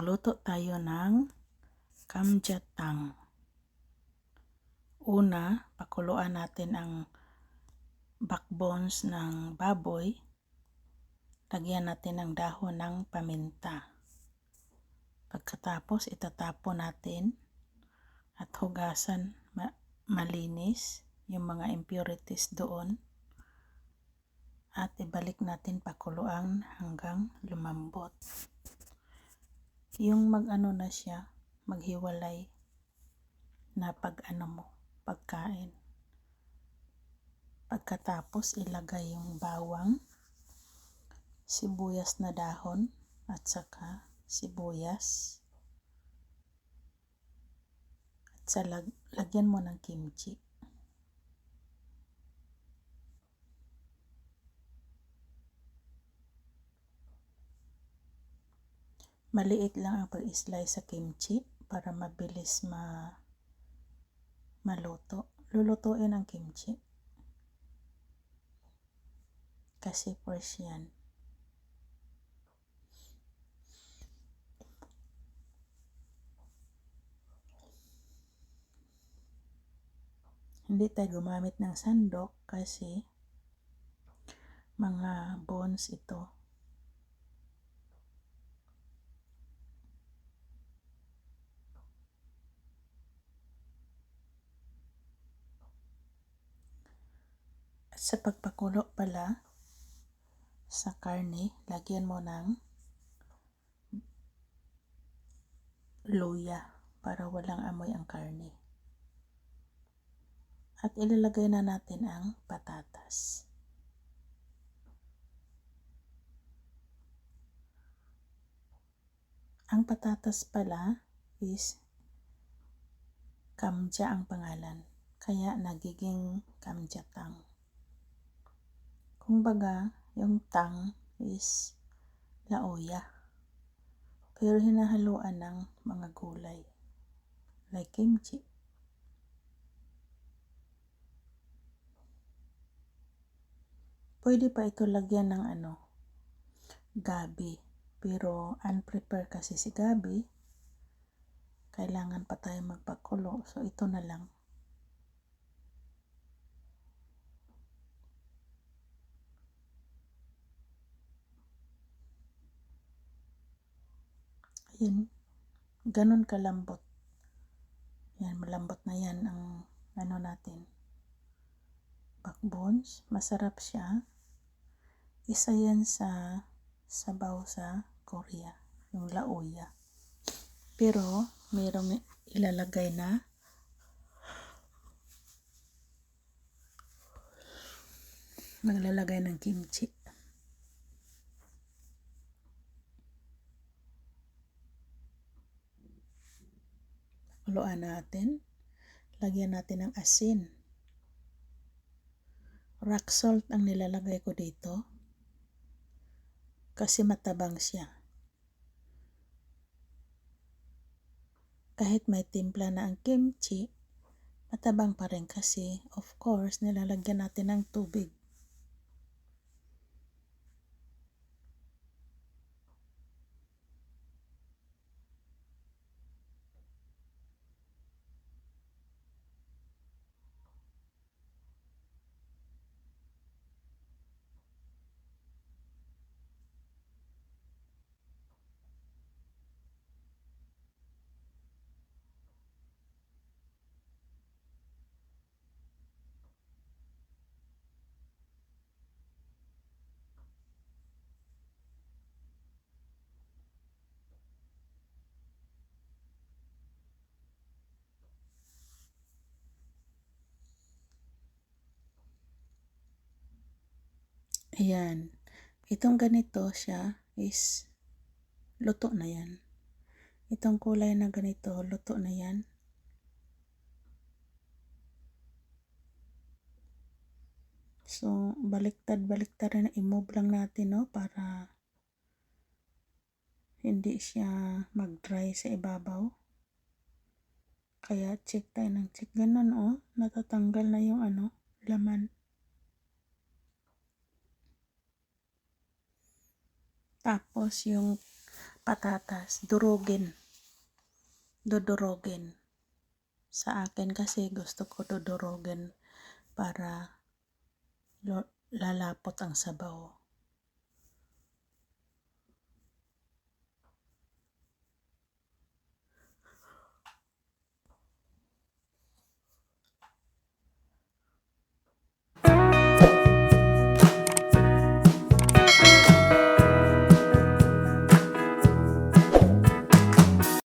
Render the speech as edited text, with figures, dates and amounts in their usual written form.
Magluto tayo ng kamjatang. Una, pakuluan natin ang backbones ng baboy. Lagyan natin ng dahon ng paminta. Pagkatapos, itatapon natin at hugasan malinis yung mga impurities doon. At ibalik natin pakuluan hanggang lumambot. Yung na siya, maghiwalay na pagkain. Pagkatapos ilagay yung bawang, sibuyas na dahon at saka sibuyas. At lagyan mo ng kimchi. Maliit lang ang pag-slice sa kimchi para mabilis maluto. Lulutuin ang kimchi kasi fresh yan. Hindi tayo gumamit ng sandok kasi mga bones ito. At sa pagpakulo pala sa karne, lagyan mo ng luya para walang amoy ang karne. At ilalagay na natin ang patatas. Ang patatas pala is kamja ang pangalan, kaya nagiging kamjatang. Kumbaga, yung tang is lauya, pero hinahaluan ng mga gulay like kimchi. Pwede pa ito lagyan ng gabi, pero unprepared kasi si gabi, kailangan pa tayo magpakulo, so ito na lang. Ayan, ganun kalambot. Yan, malambot na yan ang natin. Backbones, masarap siya. Isa yan sa sabaw sa Korea, yung lauya. Pero mayroong ilalagay na maglalagay ng kimchi. Pakuluan natin. Lagyan natin ng asin. Rock salt ang nilalagay ko dito kasi matabang siya. Kahit may timpla na ang kimchi, matabang pa rin kasi of course nilalagyan natin ng tubig. Ayan. Itong ganito siya is luto na yan. Itong kulay na ganito, luto na yan. So, baliktad rin, i-move lang natin, no, para hindi siya mag-dry sa ibabaw. Kaya check tayo ng check. Ganun, natatanggal na yung laman. Tapos yung patatas, durugin. Dudurugin. Sa akin kasi gusto ko dudurugin para lalapot ang sabaw.